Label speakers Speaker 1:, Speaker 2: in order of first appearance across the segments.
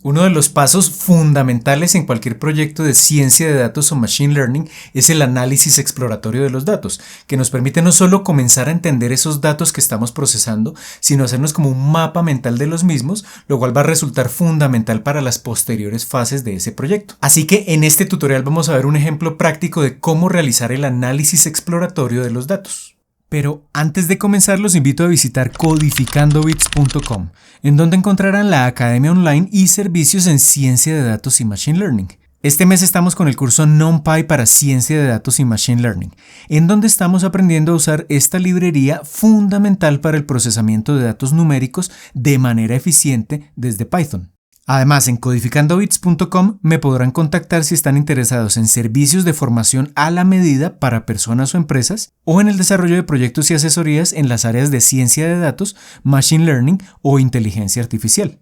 Speaker 1: Uno de los pasos fundamentales en cualquier proyecto de ciencia de datos o machine learning es el análisis exploratorio de los datos, que nos permite no solo comenzar a entender esos datos que estamos procesando, sino hacernos como un mapa mental de los mismos, lo cual va a resultar fundamental para las posteriores fases de ese proyecto. Así que en este tutorial vamos a ver un ejemplo práctico de cómo realizar el análisis exploratorio de los datos. Pero antes de comenzar los invito a visitar codificandobits.com, en donde encontrarán la academia online y servicios en ciencia de datos y machine learning. Este mes estamos con el curso NumPy para ciencia de datos y machine learning, en donde estamos aprendiendo a usar esta librería fundamental para el procesamiento de datos numéricos de manera eficiente desde Python. Además, en codificandobits.com me podrán contactar si están interesados en servicios de formación a la medida para personas o empresas o en el desarrollo de proyectos y asesorías en las áreas de ciencia de datos, machine learning o inteligencia artificial.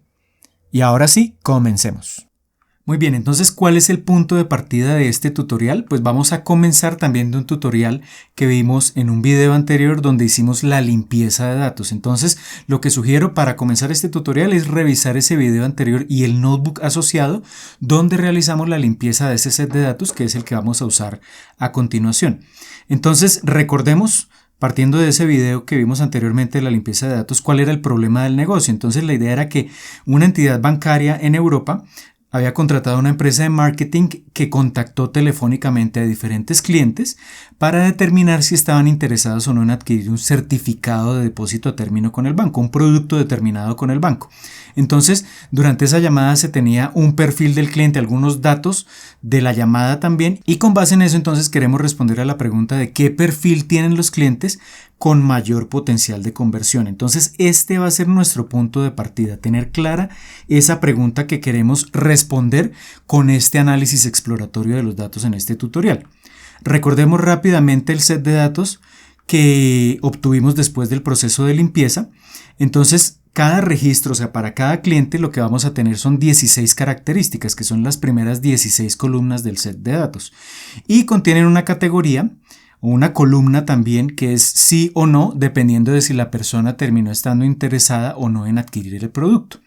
Speaker 1: Y ahora sí, comencemos. Muy bien, entonces, ¿cuál es el punto de partida de este tutorial? Pues vamos a comenzar también de un tutorial que vimos en un video anterior donde hicimos la limpieza de datos. Entonces, lo que sugiero para comenzar este tutorial es revisar ese video anterior y el notebook asociado donde realizamos la limpieza de ese set de datos que es el que vamos a usar a continuación. Entonces, recordemos, partiendo de ese video que vimos anteriormente de la limpieza de datos, cuál era el problema del negocio. Entonces, la idea era que una entidad bancaria en Europa había contratado a una empresa de marketing que contactó telefónicamente a diferentes clientes para determinar si estaban interesados o no en adquirir un certificado de depósito a término con el banco, un producto determinado con el banco. Entonces, durante esa llamada se tenía un perfil del cliente, algunos datos de la llamada también, y con base en eso entonces queremos responder a la pregunta de qué perfil tienen los clientes con mayor potencial de conversión. Entonces, este va a ser nuestro punto de partida, tener clara esa pregunta que queremos responder con este análisis exploratorio de los datos en este tutorial. Recordemos rápidamente el set de datos que obtuvimos después del proceso de limpieza. Entonces, cada registro, o sea, para cada cliente lo que vamos a tener son 16 características, que son las primeras 16 columnas del set de datos. Y contienen una categoría o una columna también que es sí o no, dependiendo de si la persona terminó estando interesada o no en adquirir el producto.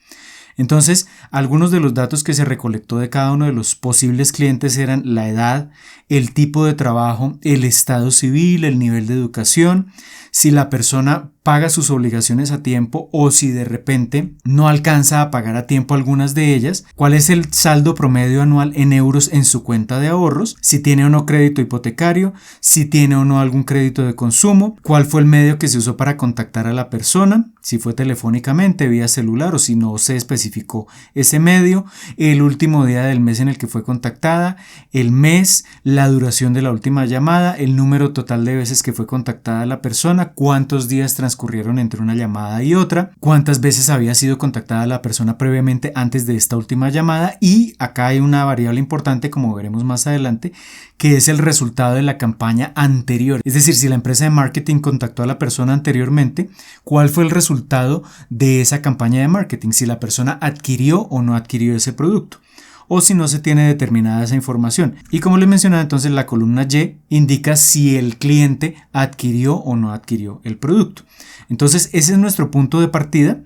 Speaker 1: Entonces, algunos de los datos que se recolectó de cada uno de los posibles clientes eran la edad, el tipo de trabajo, el estado civil, el nivel de educación, si la persona paga sus obligaciones a tiempo o si de repente no alcanza a pagar a tiempo algunas de ellas, cuál es el saldo promedio anual en euros en su cuenta de ahorros, si tiene o no crédito hipotecario, si tiene o no algún crédito de consumo, cuál fue el medio que se usó para contactar a la persona, si fue telefónicamente, vía celular o si no se especificó ese medio, el último día del mes en el que fue contactada, el mes, la duración de la última llamada, el número total de veces que fue contactada la persona, cuántos días transcurrieron entre una llamada y otra, cuántas veces había sido contactada la persona previamente antes de esta última llamada, y acá hay una variable importante, como veremos más adelante, que es el resultado de la campaña anterior. Es decir, si la empresa de marketing contactó a la persona anteriormente, ¿cuál fue el resultado de esa campaña de marketing? Si la persona adquirió o no adquirió ese producto, o si no se tiene determinada esa información. Y como les mencionaba, entonces la columna Y indica si el cliente adquirió o no adquirió el producto. Entonces ese es nuestro punto de partida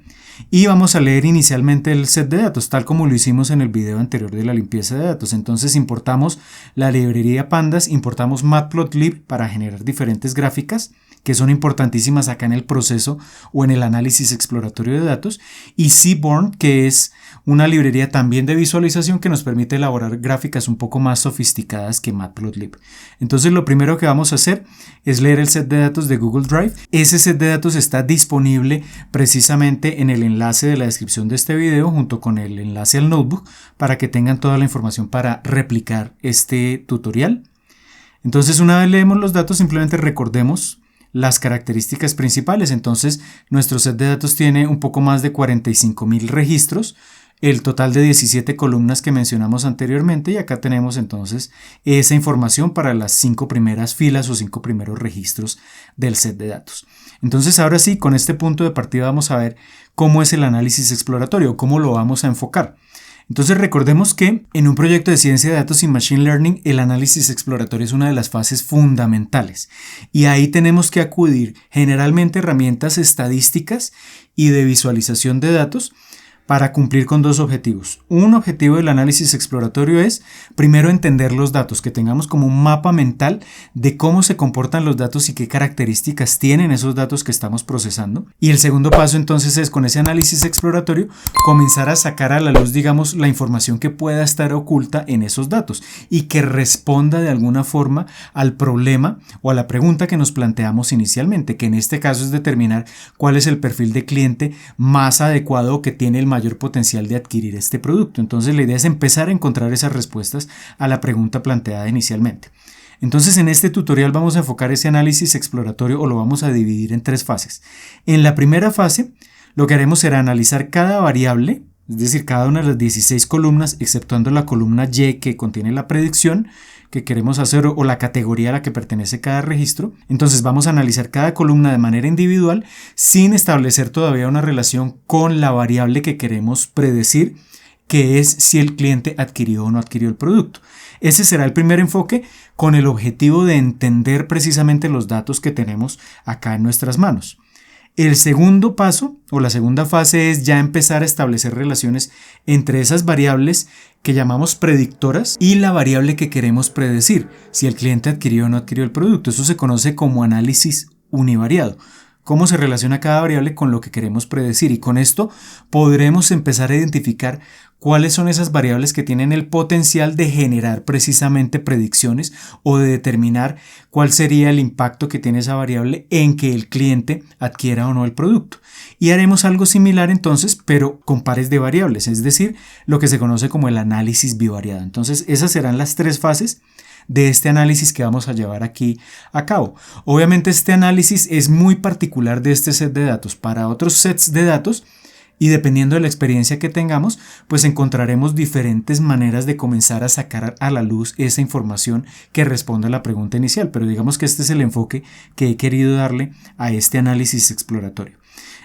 Speaker 1: y vamos a leer inicialmente el set de datos, tal como lo hicimos en el video anterior de la limpieza de datos. Entonces importamos la librería Pandas, importamos Matplotlib para generar diferentes gráficas que son importantísimas acá en el proceso o en el análisis exploratorio de datos, y Seaborn, que es una librería también de visualización que nos permite elaborar gráficas un poco más sofisticadas que Matplotlib. Entonces lo primero que vamos a hacer es leer el set de datos de Google Drive. Ese set de datos está disponible precisamente en el enlace de la descripción de este video junto con el enlace al notebook para que tengan toda la información para replicar este tutorial. Entonces, una vez leemos los datos, simplemente recordemos las características principales. Entonces, nuestro set de datos tiene un poco más de 45,000 registros, el total de 17 columnas que mencionamos anteriormente, y acá tenemos entonces esa información para las 5 primeras filas o 5 primeros registros del set de datos. Entonces, ahora sí, con este punto de partida vamos a ver cómo es el análisis exploratorio, cómo lo vamos a enfocar. Entonces recordemos que en un proyecto de ciencia de datos y machine learning el análisis exploratorio es una de las fases fundamentales y ahí tenemos que acudir generalmente a herramientas estadísticas y de visualización de datos para cumplir con dos objetivos. Un objetivo del análisis exploratorio es, primero, entender los datos, que tengamos como un mapa mental de cómo se comportan los datos y qué características tienen esos datos que estamos procesando. Y el segundo paso entonces es, con ese análisis exploratorio, comenzar a sacar a la luz, digamos, la información que pueda estar oculta en esos datos y que responda de alguna forma al problema o a la pregunta que nos planteamos inicialmente, que en este caso es determinar cuál es el perfil de cliente más adecuado o que tiene el mayor potencial de adquirir este producto. Entonces la idea es empezar a encontrar esas respuestas a la pregunta planteada inicialmente. Entonces en este tutorial vamos a enfocar ese análisis exploratorio, o lo vamos a dividir en tres fases. En la primera fase lo que haremos será analizar cada variable, es decir, cada una de las 16 columnas, exceptuando la columna Y que contiene la predicción que queremos hacer o la categoría a la que pertenece cada registro. Entonces vamos a analizar cada columna de manera individual sin establecer todavía una relación con la variable que queremos predecir, que es si el cliente adquirió o no adquirió el producto. Ese será el primer enfoque, con el objetivo de entender precisamente los datos que tenemos acá en nuestras manos. El segundo paso o la segunda fase es ya empezar a establecer relaciones entre esas variables que llamamos predictoras y la variable que queremos predecir, si el cliente adquirió o no adquirió el producto. Eso se conoce como análisis univariado. Cómo se relaciona cada variable con lo que queremos predecir, y con esto podremos empezar a identificar cuáles son esas variables que tienen el potencial de generar precisamente predicciones o de determinar cuál sería el impacto que tiene esa variable en que el cliente adquiera o no el producto. Y haremos algo similar entonces, pero con pares de variables, es decir, lo que se conoce como el análisis bivariado. Entonces esas serán las tres fases de este análisis que vamos a llevar aquí a cabo. Obviamente este análisis es muy particular de este set de datos. Para otros sets de datos, y dependiendo de la experiencia que tengamos, pues encontraremos diferentes maneras de comenzar a sacar a la luz esa información que responde a la pregunta inicial, pero digamos que este es el enfoque que he querido darle a este análisis exploratorio.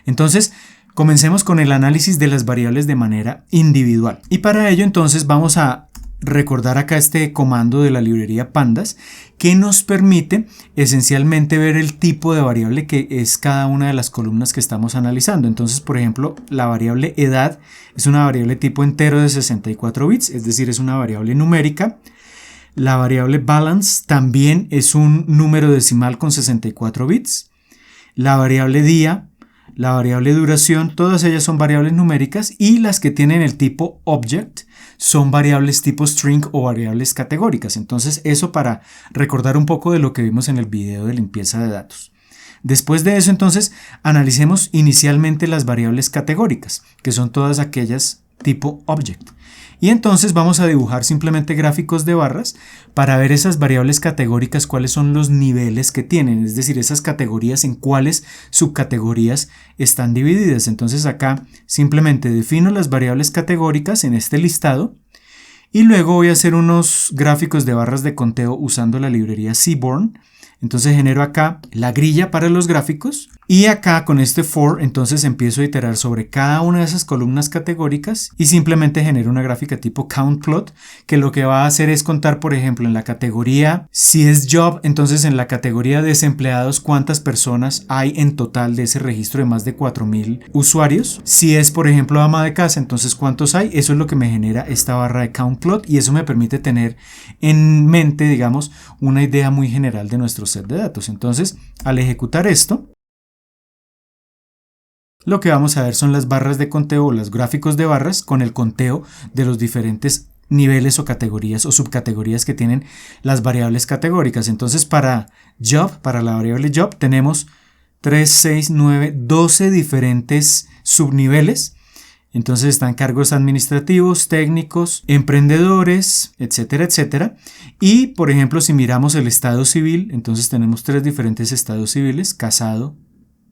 Speaker 1: Entonces, comencemos con el análisis de las variables de manera individual. Y para ello entonces vamos a recordar acá este comando de la librería Pandas, que nos permite esencialmente ver el tipo de variable que es cada una de las columnas que estamos analizando. Entonces, por ejemplo, la variable edad es una variable tipo entero de 64 bits, es decir, es una variable numérica. La variable balance también es un número decimal con 64 bits. La variable día, la variable duración, todas ellas son variables numéricas, y las que tienen el tipo object son variables tipo string o variables categóricas. Entonces eso para recordar un poco de lo que vimos en el video de limpieza de datos. Después de eso entonces analicemos inicialmente las variables categóricas, que son todas aquellas tipo object. Y entonces vamos a dibujar simplemente gráficos de barras para ver esas variables categóricas, cuáles son los niveles que tienen, es decir, esas categorías en cuáles subcategorías están divididas. Entonces acá simplemente defino las variables categóricas en este listado y luego voy a hacer unos gráficos de barras de conteo usando la librería Seaborn. Entonces genero acá la grilla para los gráficos y acá con este for entonces empiezo a iterar sobre cada una de esas columnas categóricas y simplemente genero una gráfica tipo countplot, que lo que va a hacer es contar, por ejemplo, en la categoría, si es job, entonces en la categoría desempleados cuántas personas hay en total de ese registro de más de 4.000 usuarios. Si es, por ejemplo, ama de casa, entonces cuántos hay. Eso es lo que me genera esta barra de countplot y eso me permite tener en mente, digamos, una idea muy general de nuestro set de datos. Entonces, al ejecutar esto, lo que vamos a ver son las barras de conteo o los gráficos de barras con el conteo de los diferentes niveles o categorías o subcategorías que tienen las variables categóricas. Entonces para job, para la variable job, tenemos 3, 6, 9, 12 diferentes subniveles. Entonces están cargos administrativos, técnicos, emprendedores, etcétera, etcétera. Y por ejemplo, si miramos el estado civil, entonces tenemos 3 diferentes estados civiles: casado,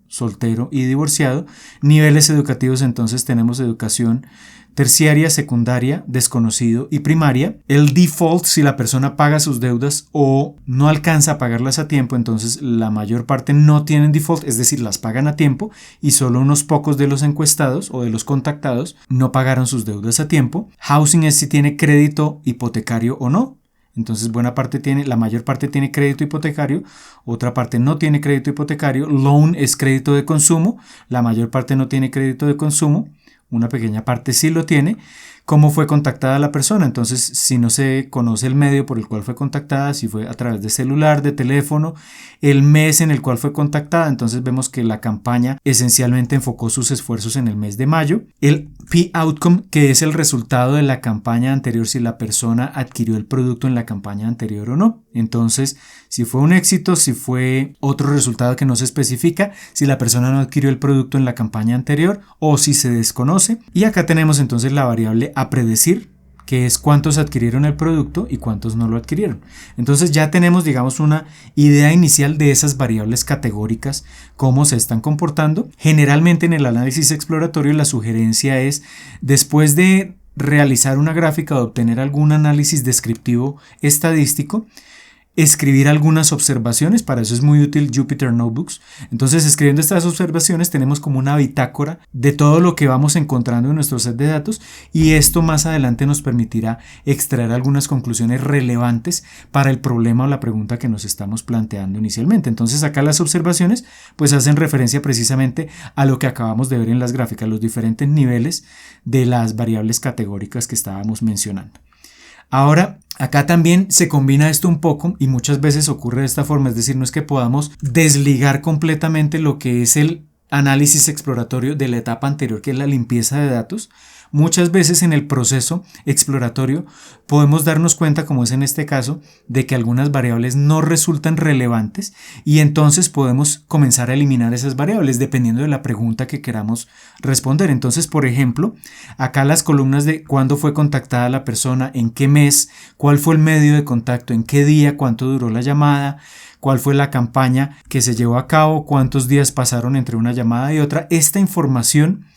Speaker 1: soltero y divorciado. Niveles educativos, entonces tenemos educación terciaria, secundaria, desconocido y primaria. El default, si la persona paga sus deudas o no alcanza a pagarlas a tiempo, entonces la mayor parte no tienen default, es decir, las pagan a tiempo, y solo unos pocos de los encuestados o de los contactados no pagaron sus deudas a tiempo. Housing es si tiene crédito hipotecario o no. Entonces la mayor parte tiene crédito hipotecario, otra parte no tiene crédito hipotecario. Loan es crédito de consumo, la mayor parte no tiene crédito de consumo. una pequeña parte sí lo tiene, cómo fue contactada la persona. Entonces, si no se conoce el medio por el cual fue contactada, si fue a través de celular, de teléfono, el mes en el cual fue contactada, entonces vemos que la campaña esencialmente enfocó sus esfuerzos en el mes de mayo. El P-Outcome, que es el resultado de la campaña anterior, si la persona adquirió el producto en la campaña anterior o no. Entonces, si fue un éxito, si fue otro resultado que no se especifica, si la persona no adquirió el producto en la campaña anterior o si se desconoce. Y acá tenemos entonces la variable a predecir, que es cuántos adquirieron el producto y cuántos no lo adquirieron. Entonces ya tenemos, digamos, una idea inicial de esas variables categóricas, cómo se están comportando. Generalmente en el análisis exploratorio la sugerencia es, después de realizar una gráfica o obtener algún análisis descriptivo estadístico, escribir algunas observaciones. Para eso es muy útil Jupyter Notebooks. Entonces, escribiendo estas observaciones tenemos como una bitácora de todo lo que vamos encontrando en nuestro set de datos, y esto más adelante nos permitirá extraer algunas conclusiones relevantes para el problema o la pregunta que nos estamos planteando inicialmente. Entonces, acá las observaciones pues hacen referencia precisamente a lo que acabamos de ver en las gráficas, los diferentes niveles de las variables categóricas que estábamos mencionando. Ahora, acá también se combina esto un poco y muchas veces ocurre de esta forma, es decir, no es que podamos desligar completamente lo que es el análisis exploratorio de la etapa anterior, que es la limpieza de datos. Muchas veces en el proceso exploratorio podemos darnos cuenta, como es en este caso, de que algunas variables no resultan relevantes, y entonces podemos comenzar a eliminar esas variables dependiendo de la pregunta que queramos responder. Entonces, por ejemplo, acá las columnas de cuándo fue contactada la persona, en qué mes, cuál fue el medio de contacto, en qué día, cuánto duró la llamada, cuál fue la campaña que se llevó a cabo, cuántos días pasaron entre una llamada y otra. Esta información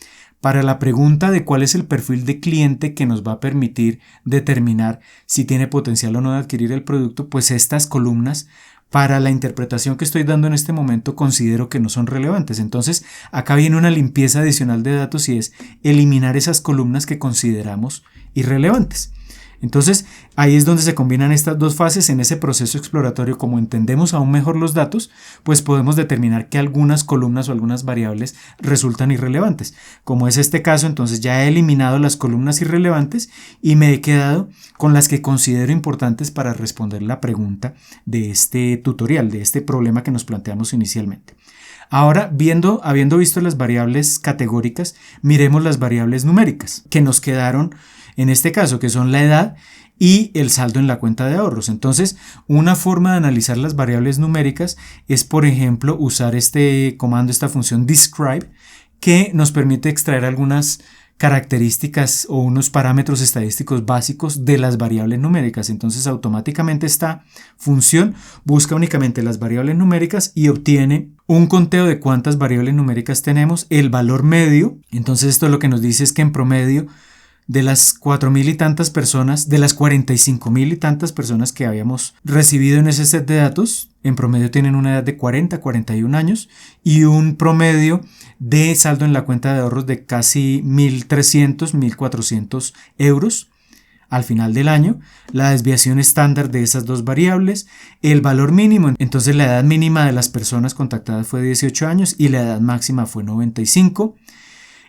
Speaker 1: para la pregunta de cuál es el perfil de cliente que nos va a permitir determinar si tiene potencial o no de adquirir el producto, pues estas columnas para la interpretación que estoy dando en este momento considero que no son relevantes. Entonces acá viene una limpieza adicional de datos y es eliminar esas columnas que consideramos irrelevantes. Entonces ahí es donde se combinan estas dos fases. En ese proceso exploratorio, como entendemos aún mejor los datos, pues podemos determinar que algunas columnas o algunas variables resultan irrelevantes. Como es este caso, entonces ya he eliminado las columnas irrelevantes y me he quedado con las que considero importantes para responder la pregunta de este tutorial, de este problema que nos planteamos inicialmente. Ahora, habiendo visto las variables categóricas, miremos las variables numéricas que nos quedaron en este caso, que son la edad y el saldo en la cuenta de ahorros. Entonces, una forma de analizar las variables numéricas es, por ejemplo, usar este comando, esta función describe, que nos permite extraer algunas características o unos parámetros estadísticos básicos de las variables numéricas. Entonces, automáticamente esta función busca únicamente las variables numéricas y obtiene un conteo de cuántas variables numéricas tenemos, el valor medio. Entonces, esto lo que nos dice es que en promedio, de las 4,000 y tantas personas, de las 45,000 y tantas personas que habíamos recibido en ese set de datos, en promedio tienen una edad de 41 años y un promedio de saldo en la cuenta de ahorros de casi 1.300, 1.400 euros al final del año, la desviación estándar de esas dos variables, el valor mínimo. Entonces la edad mínima de las personas contactadas fue 18 años y la edad máxima fue 95.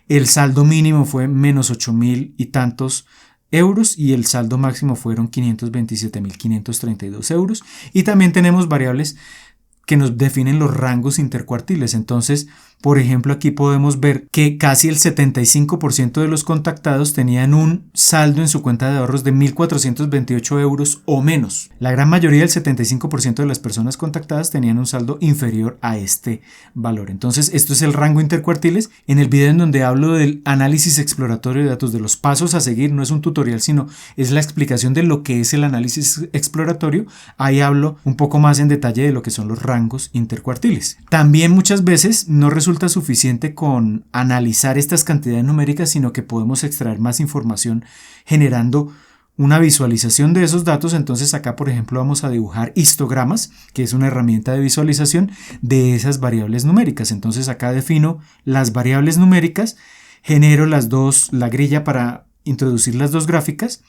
Speaker 1: El saldo mínimo fue menos 8,000 y tantos euros y el saldo máximo fueron 527.532 euros. Y también tenemos variables que nos definen los rangos intercuartiles. Entonces, por ejemplo, aquí podemos ver que casi el 75% de los contactados tenían un saldo en su cuenta de ahorros de 1.428 euros o menos. La gran mayoría, el 75% de las personas contactadas, tenían un saldo inferior a este valor. Entonces, esto es el rango intercuartiles. En el video en donde hablo del análisis exploratorio de datos, de los pasos a seguir, no es un tutorial, sino es la explicación de lo que es el análisis exploratorio. Ahí hablo un poco más en detalle de lo que son los rangos intercuartiles. También muchas veces no resulta suficiente con analizar estas cantidades numéricas, sino que podemos extraer más información generando una visualización de esos datos. Entonces acá, por ejemplo, vamos a dibujar histogramas, que es una herramienta de visualización de esas variables numéricas. Entonces acá defino las variables numéricas, genero la grilla para introducir las dos gráficas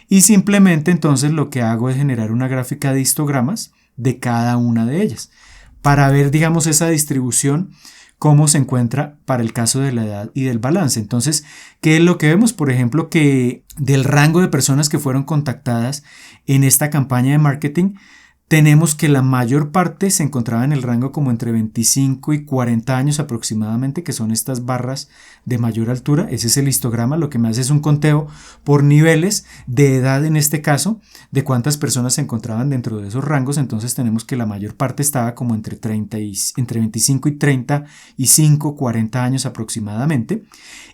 Speaker 1: y simplemente entonces lo que hago es generar una gráfica de histogramas de cada una de ellas para ver, digamos, esa distribución, cómo se encuentra para el caso de la edad y del balance. Entonces, ¿qué es lo que vemos? Por ejemplo, que del rango de personas que fueron contactadas en esta campaña de marketing, tenemos que la mayor parte se encontraba en el rango como entre 25 y 40 años aproximadamente, que son estas barras de mayor altura. Ese es el histograma, lo que me hace es un conteo por niveles de edad en este caso, de cuántas personas se encontraban dentro de esos rangos. Entonces tenemos que la mayor parte estaba como entre 25 y 35, 40 años aproximadamente.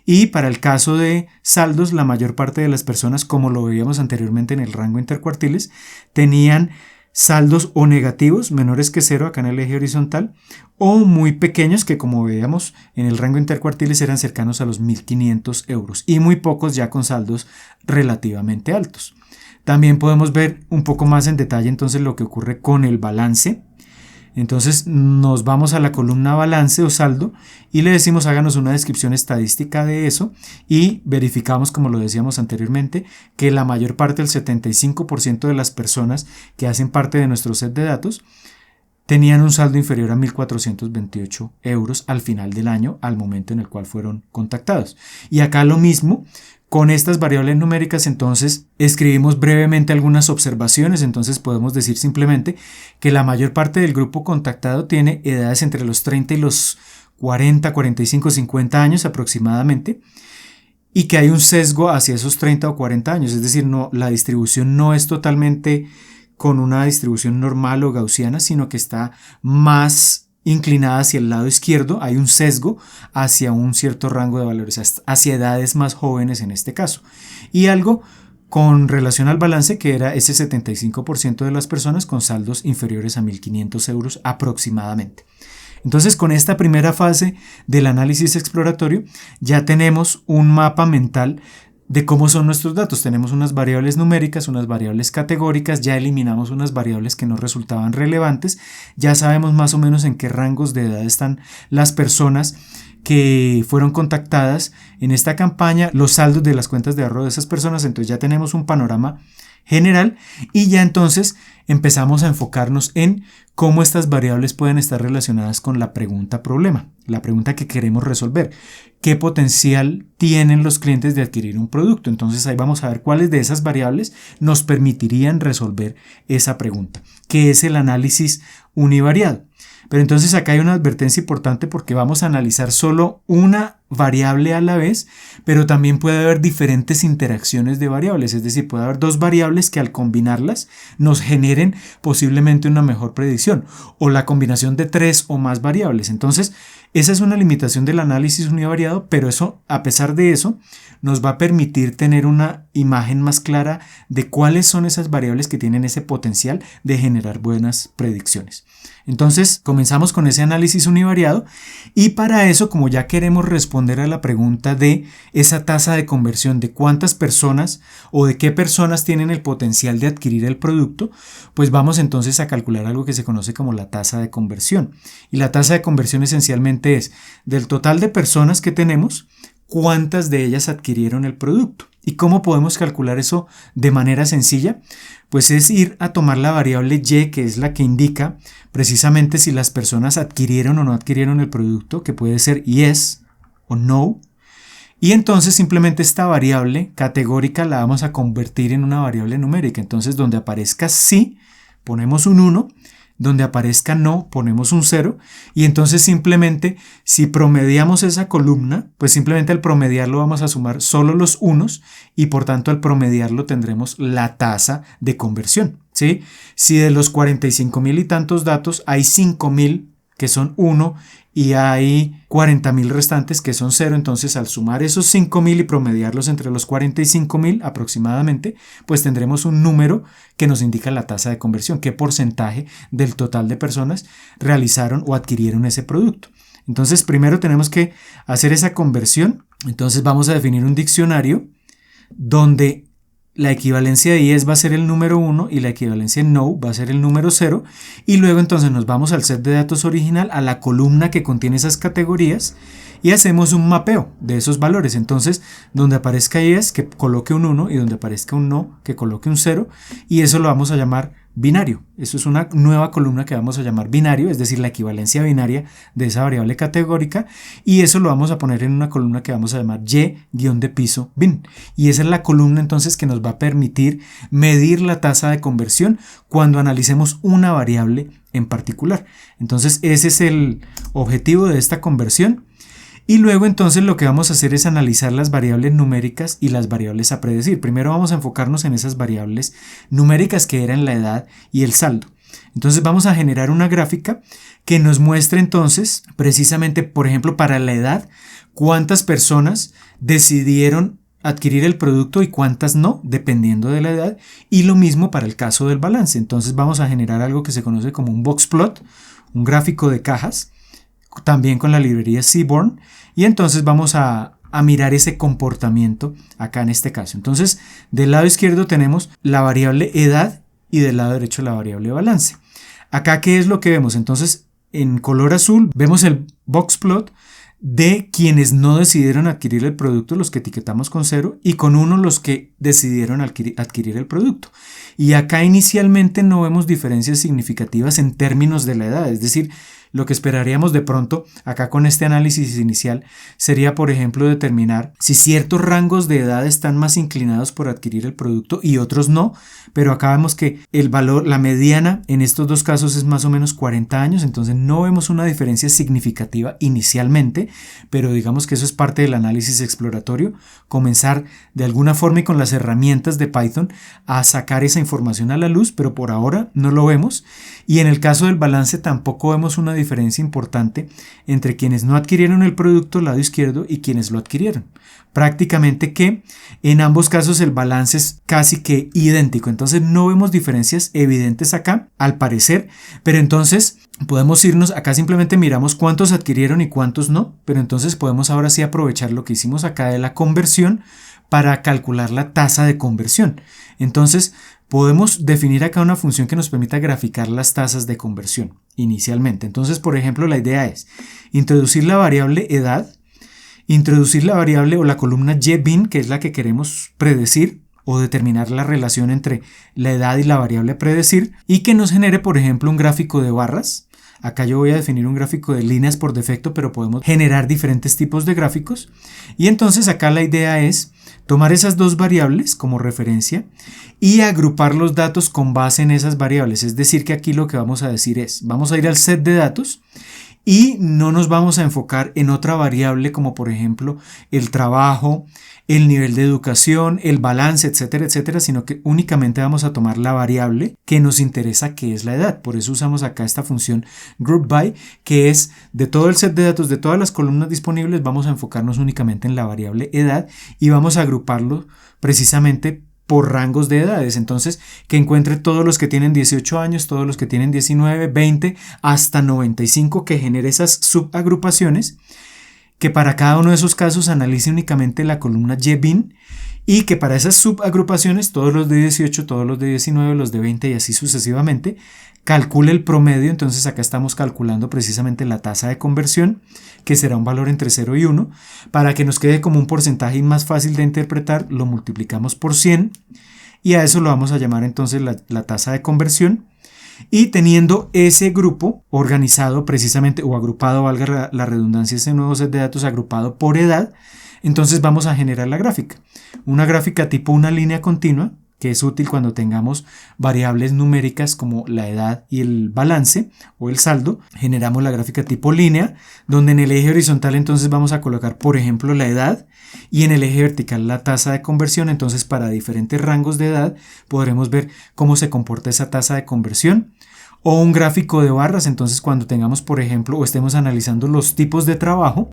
Speaker 1: Y para el caso de saldos, la mayor parte de las personas, como lo veíamos anteriormente en el rango intercuartiles, tenían saldos o negativos menores que 0 acá en el eje horizontal, o muy pequeños que, como veíamos en el rango intercuartiles, eran cercanos a los 1.500 euros, y muy pocos ya con saldos relativamente altos. También podemos ver un poco más en detalle entonces lo que ocurre con el balance. Entonces nos vamos a la columna balance o saldo y le decimos háganos una descripción estadística de eso, y verificamos, como lo decíamos anteriormente, que la mayor parte, el 75% de las personas que hacen parte de nuestro set de datos, tenían un saldo inferior a 1.428 euros al final del año, al momento en el cual fueron contactados. Y acá lo mismo. Con estas variables numéricas, entonces, escribimos brevemente algunas observaciones. Entonces podemos decir simplemente que la mayor parte del grupo contactado tiene edades entre los 30 y los 40, 45, 50 años aproximadamente, y que hay un sesgo hacia esos 30 o 40 años, es decir, la distribución no es totalmente con una distribución normal o gaussiana, sino que está más inclinada hacia el lado izquierdo. Hay un sesgo hacia un cierto rango de valores, hacia edades más jóvenes en este caso. Y algo con relación al balance, que era ese 75% de las personas con saldos inferiores a 1.500 euros aproximadamente. Entonces, con esta primera fase del análisis exploratorio ya tenemos un mapa mental de cómo son nuestros datos. Tenemos unas variables numéricas, unas variables categóricas, ya eliminamos unas variables que no resultaban relevantes, ya sabemos más o menos en qué rangos de edad están las personas que fueron contactadas en esta campaña, los saldos de las cuentas de ahorro de esas personas. Entonces ya tenemos un panorama general, y ya entonces empezamos a enfocarnos en cómo estas variables pueden estar relacionadas con la pregunta problema, la pregunta que queremos resolver. ¿Qué potencial tienen los clientes de adquirir un producto? Entonces ahí vamos a ver cuáles de esas variables nos permitirían resolver esa pregunta, que es el análisis univariado. Pero entonces acá hay una advertencia importante, porque vamos a analizar solo una variable a la vez, pero también puede haber diferentes interacciones de variables, es decir, puede haber dos variables que al combinarlas nos generen posiblemente una mejor predicción, o la combinación de 3 o más variables. Entonces esa es una limitación del análisis univariado, pero eso, a pesar de eso, nos va a permitir tener una imagen más clara de cuáles son esas variables que tienen ese potencial de generar buenas predicciones. Entonces comenzamos con ese análisis univariado, y para eso, como ya queremos responder a la pregunta de esa tasa de conversión, de cuántas personas o de qué personas tienen el potencial de adquirir el producto, pues vamos entonces a calcular algo que se conoce como la tasa de conversión. Y la tasa de conversión esencialmente es del total de personas que tenemos, cuántas de ellas adquirieron el producto. ¿Y cómo podemos calcular eso de manera sencilla? Pues es ir a tomar la variable Y, que es la que indica precisamente si las personas adquirieron o no adquirieron el producto, que puede ser yes o no. Y entonces simplemente esta variable categórica la vamos a convertir en una variable numérica. Entonces donde aparezca sí, ponemos un 1. Donde aparezca no, ponemos un 0, y entonces simplemente si promediamos esa columna, pues simplemente al promediarlo vamos a sumar solo los unos, y por tanto al promediarlo tendremos la tasa de conversión, ¿sí? Si de los 45.000 y tantos datos hay 5.000 que son 1 y hay 40.000 restantes que son 0, entonces al sumar esos 5.000 y promediarlos entre los 45.000 aproximadamente, pues tendremos un número que nos indica la tasa de conversión, qué porcentaje del total de personas realizaron o adquirieron ese producto. Entonces primero tenemos que hacer esa conversión. Entonces vamos a definir un diccionario donde la equivalencia de yes va a ser el número 1 y la equivalencia de no va a ser el número 0, y luego entonces nos vamos al set de datos original, a la columna que contiene esas categorías, y hacemos un mapeo de esos valores. Entonces, donde aparezca yes, que coloque un 1, y donde aparezca un no, que coloque un 0, y eso lo vamos a llamar binario. Eso es una nueva columna que vamos a llamar binario, es decir, la equivalencia binaria de esa variable categórica, y eso lo vamos a poner en una columna que vamos a llamar y-de-piso bin. Y esa es la columna entonces que nos va a permitir medir la tasa de conversión cuando analicemos una variable en particular. Entonces ese es el objetivo de esta conversión. Y luego entonces lo que vamos a hacer es analizar las variables numéricas y las variables a predecir. Primero vamos a enfocarnos en esas variables numéricas que eran la edad y el saldo. Entonces vamos a generar una gráfica que nos muestre entonces precisamente, por ejemplo, para la edad, cuántas personas decidieron adquirir el producto y cuántas no, dependiendo de la edad, y lo mismo para el caso del balance. Entonces vamos a generar algo que se conoce como un box plot, un gráfico de cajas, también con la librería Seaborn, y entonces vamos a mirar ese comportamiento acá en este caso. Entonces del lado izquierdo tenemos la variable edad y del lado derecho la variable balance. Acá, ¿qué es lo que vemos? Entonces en color azul vemos el box plot de quienes no decidieron adquirir el producto, los que etiquetamos con 0, y con 1 los que decidieron adquirir el producto. Y acá inicialmente no vemos diferencias significativas en términos de la edad, es decir, lo que esperaríamos de pronto acá con este análisis inicial sería, por ejemplo, determinar si ciertos rangos de edad están más inclinados por adquirir el producto y otros no, pero acá vemos que el valor, la mediana en estos dos casos es más o menos 40 años, entonces no vemos una diferencia significativa inicialmente, pero digamos que eso es parte del análisis exploratorio, comenzar de alguna forma y con las herramientas de Python a sacar esa información a la luz, pero por ahora no lo vemos. Y en el caso del balance tampoco vemos una diferencia importante entre quienes no adquirieron el producto, lado izquierdo, y quienes lo adquirieron. Prácticamente que en ambos casos el balance es casi que idéntico, entonces no vemos diferencias evidentes acá, al parecer, pero entonces podemos irnos, acá simplemente miramos cuántos adquirieron y cuántos no, pero entonces podemos ahora sí aprovechar lo que hicimos acá de la conversión para calcular la tasa de conversión. Entonces podemos definir acá una función que nos permita graficar las tasas de conversión inicialmente. Entonces, por ejemplo, la idea es introducir la variable edad, introducir la variable o la columna YBin, que es la que queremos predecir o determinar la relación entre la edad y la variable a predecir, y que nos genere, por ejemplo, un gráfico de barras. Acá yo voy a definir un gráfico de líneas por defecto, pero podemos generar diferentes tipos de gráficos. Y entonces acá la idea es tomar esas dos variables como referencia y agrupar los datos con base en esas variables. Es decir, que aquí lo que vamos a decir es, vamos a ir al set de datos y no nos vamos a enfocar en otra variable como por ejemplo el trabajo, el nivel de educación, el balance, etcétera, etcétera, sino que únicamente vamos a tomar la variable que nos interesa, que es la edad. Por eso usamos acá esta función groupBy, que es de todo el set de datos, de todas las columnas disponibles, vamos a enfocarnos únicamente en la variable edad y vamos a agruparlo precisamente por rangos de edades. Entonces, que encuentre todos los que tienen 18 años, todos los que tienen 19, 20, hasta 95, que genere esas subagrupaciones, que para cada uno de esos casos analice únicamente la columna YBin y que para esas subagrupaciones, todos los de 18, todos los de 19, los de 20 y así sucesivamente, calcule el promedio. Entonces acá estamos calculando precisamente la tasa de conversión, que será un valor entre 0 y 1. Para que nos quede como un porcentaje más fácil de interpretar, lo multiplicamos por 100 y a eso lo vamos a llamar entonces la tasa de conversión. Y teniendo ese grupo organizado precisamente o agrupado, valga la redundancia, ese nuevo set de datos agrupado por edad, entonces vamos a generar la gráfica. Una gráfica tipo una línea continua, que es útil cuando tengamos variables numéricas como la edad y el balance o el saldo. Generamos la gráfica tipo línea, donde en el eje horizontal entonces vamos a colocar, por ejemplo, la edad y en el eje vertical la tasa de conversión. Entonces, para diferentes rangos de edad podremos ver cómo se comporta esa tasa de conversión. O un gráfico de barras, entonces cuando tengamos, por ejemplo, o estemos analizando los tipos de trabajo,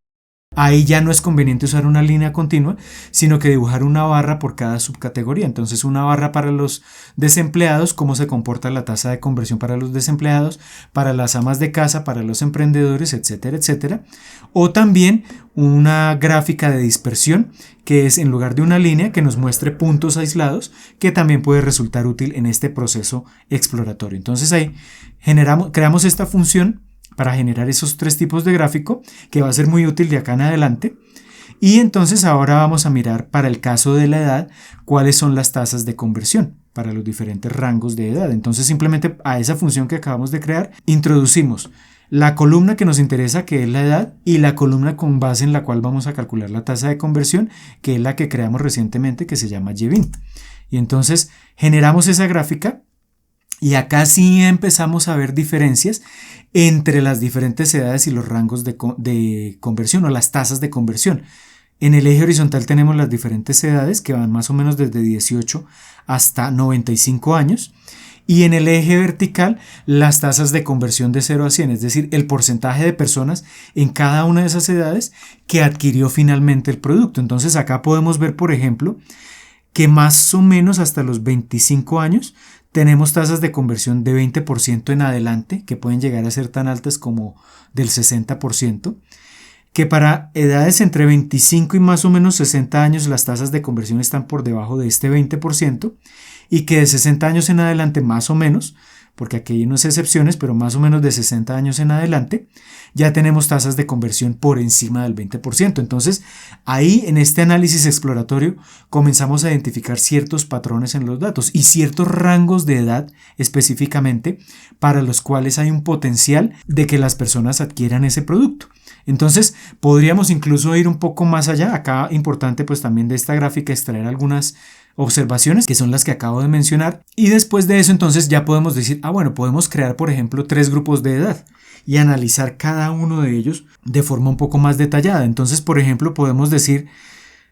Speaker 1: ahí ya no es conveniente usar una línea continua, sino que dibujar una barra por cada subcategoría. Entonces una barra para los desempleados, cómo se comporta la tasa de conversión para los desempleados, para las amas de casa, para los emprendedores, etcétera, etcétera. O también una gráfica de dispersión, que es en lugar de una línea que nos muestre puntos aislados, que también puede resultar útil en este proceso exploratorio. Entonces ahí creamos esta función para generar esos tres tipos de gráfico, que va a ser muy útil de acá en adelante. Y entonces ahora vamos a mirar para el caso de la edad cuáles son las tasas de conversión para los diferentes rangos de edad. Entonces simplemente a esa función que acabamos de crear introducimos la columna que nos interesa, que es la edad, y la columna con base en la cual vamos a calcular la tasa de conversión, que es la que creamos recientemente, que se llama YBIN. Y entonces generamos esa gráfica y acá sí empezamos a ver diferencias entre las diferentes edades y los rangos de conversión o las tasas de conversión. En el eje horizontal tenemos las diferentes edades que van más o menos desde 18 hasta 95 años. Y en el eje vertical las tasas de conversión de 0 a 100, es decir, el porcentaje de personas en cada una de esas edades que adquirió finalmente el producto. Entonces acá podemos ver, por ejemplo, que más o menos hasta los 25 años tenemos tasas de conversión de 20% en adelante, que pueden llegar a ser tan altas como del 60%, que para edades entre 25 y más o menos 60 años las tasas de conversión están por debajo de este 20%, y que de 60 años en adelante más o menos, porque aquí hay unas excepciones, pero más o menos de 60 años en adelante, ya tenemos tasas de conversión por encima del 20%. Entonces, ahí en este análisis exploratorio comenzamos a identificar ciertos patrones en los datos y ciertos rangos de edad específicamente para los cuales hay un potencial de que las personas adquieran ese producto. Entonces, podríamos incluso ir un poco más allá. Acá, importante pues también de esta gráfica extraer algunas observaciones que son las que acabo de mencionar, y después de eso entonces ya podemos decir, bueno, podemos crear por ejemplo 3 grupos de edad y analizar cada uno de ellos de forma un poco más detallada. Entonces, por ejemplo, podemos decir,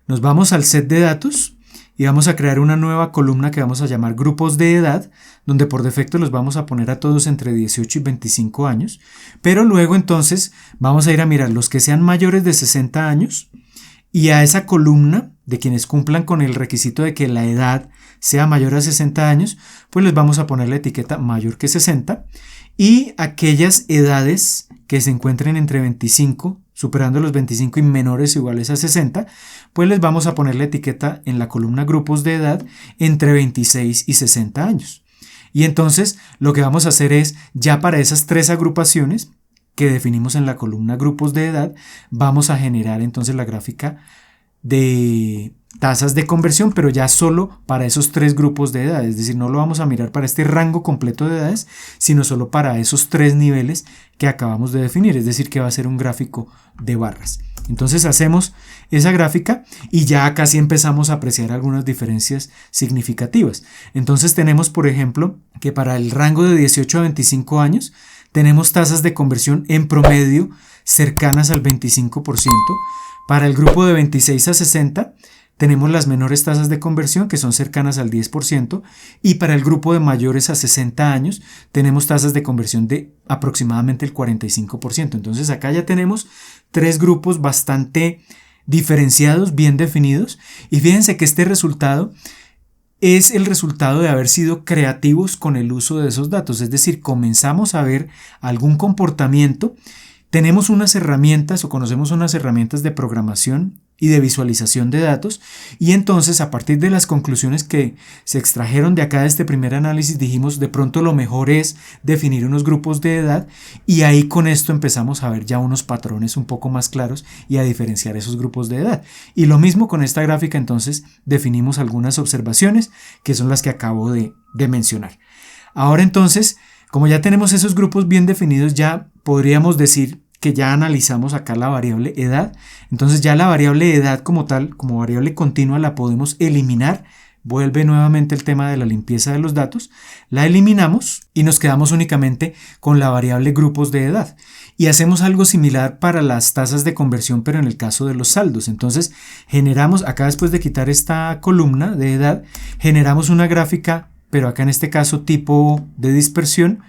Speaker 1: nos vamos al set de datos y vamos a crear una nueva columna que vamos a llamar grupos de edad, donde por defecto los vamos a poner a todos entre 18 y 25 años, pero luego entonces vamos a ir a mirar los que sean mayores de 60 años, y a esa columna de quienes cumplan con el requisito de que la edad sea mayor a 60 años, pues les vamos a poner la etiqueta mayor que 60, y aquellas edades que se encuentren entre 25, superando los 25 y menores o iguales a 60, pues les vamos a poner la etiqueta en la columna grupos de edad entre 26 y 60 años. Y entonces lo que vamos a hacer es, ya para esas 3 agrupaciones que definimos en la columna grupos de edad, vamos a generar entonces la gráfica de tasas de conversión, pero ya solo para esos 3 grupos de edad, es decir, no lo vamos a mirar para este rango completo de edades, sino solo para esos 3 niveles que acabamos de definir, es decir, que va a ser un gráfico de barras. Entonces hacemos esa gráfica y ya acá sí empezamos a apreciar algunas diferencias significativas. Entonces tenemos, por ejemplo, que para el rango de 18 a 25 años tenemos tasas de conversión en promedio cercanas al 25%. Para el grupo de 26 a 60 tenemos las menores tasas de conversión, que son cercanas al 10%, y para el grupo de mayores a 60 años tenemos tasas de conversión de aproximadamente el 45%. Entonces acá ya tenemos 3 grupos bastante diferenciados, bien definidos, y fíjense que este resultado es el resultado de haber sido creativos con el uso de esos datos, es decir, comenzamos a ver algún comportamiento, tenemos unas herramientas o conocemos unas herramientas de programación y de visualización de datos, y entonces a partir de las conclusiones que se extrajeron de acá de este primer análisis dijimos, de pronto lo mejor es definir unos grupos de edad, y ahí con esto empezamos a ver ya unos patrones un poco más claros y a diferenciar esos grupos de edad. Y lo mismo con esta gráfica, entonces definimos algunas observaciones que son las que acabo de mencionar. Ahora entonces, como ya tenemos esos grupos bien definidos, ya podríamos decir que ya analizamos acá la variable edad. Entonces ya la variable edad como tal, como variable continua, la podemos eliminar. Vuelve nuevamente el tema de la limpieza de los datos. La eliminamos y nos quedamos únicamente con la variable grupos de edad. Y hacemos algo similar para las tasas de conversión, pero en el caso de los saldos. Entonces generamos, acá después de quitar esta columna de edad, generamos una gráfica, pero acá en este caso tipo de dispersión,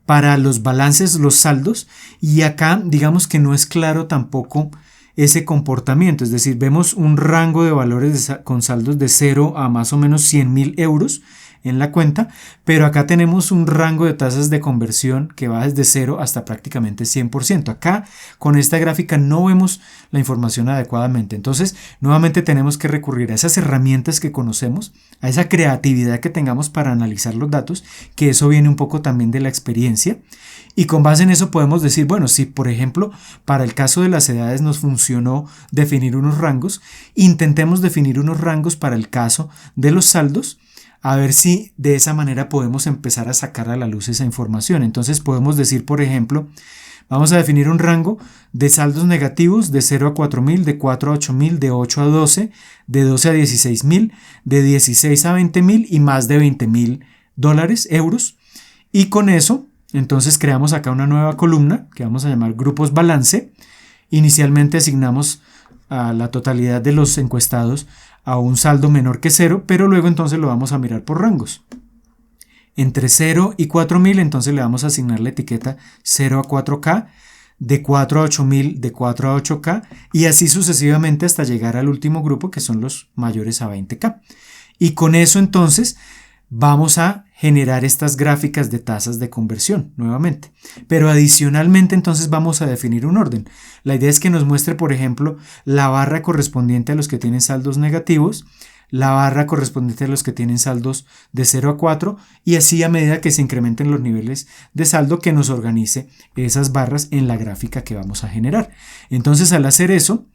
Speaker 1: para los balances, los saldos, y acá digamos que no es claro tampoco ese comportamiento, es decir, vemos un rango de valores con saldos de 0 a más o menos 100.000 euros en la cuenta, pero acá tenemos un rango de tasas de conversión que va desde 0 hasta prácticamente 100%. Acá con esta gráfica no vemos la información adecuadamente, entonces nuevamente tenemos que recurrir a esas herramientas que conocemos, a esa creatividad que tengamos para analizar los datos, que eso viene un poco también de la experiencia, y con base en eso podemos decir, bueno, si por ejemplo para el caso de las edades nos funcionó definir unos rangos, intentemos definir unos rangos para el caso de los saldos, a ver si de esa manera podemos empezar a sacar a la luz esa información. Entonces podemos decir, por ejemplo, vamos a definir un rango de saldos negativos de 0 a 4.000, de 4 a 8.000, de 8 a 12, de 12 a 16.000, de 16 a 20.000 y más de 20.000 dólares, euros. Y con eso, entonces creamos acá una nueva columna que vamos a llamar grupos balance. Inicialmente asignamos a la totalidad de los encuestados a un saldo menor que 0, pero luego entonces lo vamos a mirar por rangos. Entre 0 y 4.000 entonces le vamos a asignar la etiqueta 0 a 4K, de 4 a 8.000 de 4 a 8K y así sucesivamente hasta llegar al último grupo que son los mayores a 20K. Y con eso entonces vamos a generar estas gráficas de tasas de conversión nuevamente. Pero adicionalmente entonces vamos a definir un orden. La idea es que nos muestre, por ejemplo, la barra correspondiente a los que tienen saldos negativos, la barra correspondiente a los que tienen saldos de 0 a 4 y así a medida que se incrementen los niveles de saldo que nos organice esas barras en la gráfica que vamos a generar. Entonces al hacer eso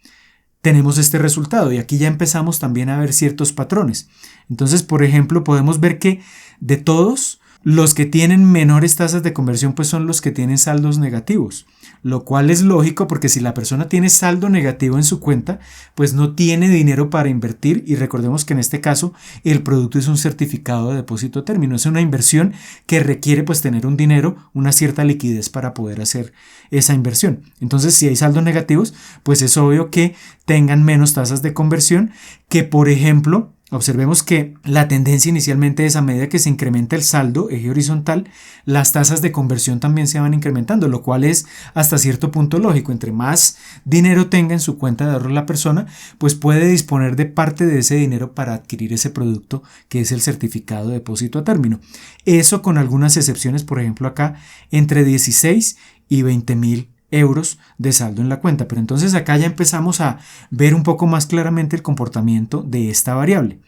Speaker 1: tenemos este resultado y aquí ya empezamos también a ver ciertos patrones. Entonces, por ejemplo, podemos ver que de todos los que tienen menores tasas de conversión pues son los que tienen saldos negativos, lo cual es lógico porque si la persona tiene saldo negativo en su cuenta pues no tiene dinero para invertir y recordemos que en este caso el producto es un certificado de depósito a término, es una inversión que requiere pues tener un dinero, una cierta liquidez para poder hacer esa inversión. Entonces si hay saldos negativos pues es obvio que tengan menos tasas de conversión que por ejemplo observemos que la tendencia inicialmente es a medida que se incrementa el saldo, eje horizontal, las tasas de conversión también se van incrementando, lo cual es hasta cierto punto lógico. Entre más dinero tenga en su cuenta de ahorro la persona, pues puede disponer de parte de ese dinero para adquirir ese producto que es el certificado de depósito a término. Eso con algunas excepciones, por ejemplo acá, entre 16 y 20.000 euros de saldo en la cuenta, pero entonces acá ya empezamos a ver un poco más claramente el comportamiento de esta variable.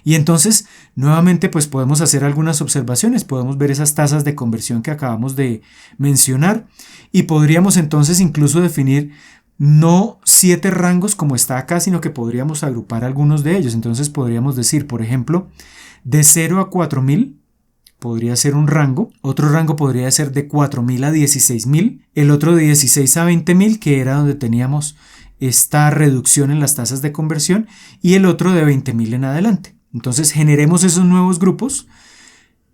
Speaker 1: Y entonces nuevamente pues podemos hacer algunas observaciones, podemos ver esas tasas de conversión que acabamos de mencionar y podríamos entonces incluso definir no 7 rangos como está acá, sino que podríamos agrupar algunos de ellos. Entonces podríamos decir, por ejemplo, de 0 a 4.000 podría ser un rango, otro rango podría ser de 4.000 a 16.000, el otro de 16 a 20.000 que era donde teníamos esta reducción en las tasas de conversión y el otro de 20.000 en adelante. Entonces generemos esos nuevos grupos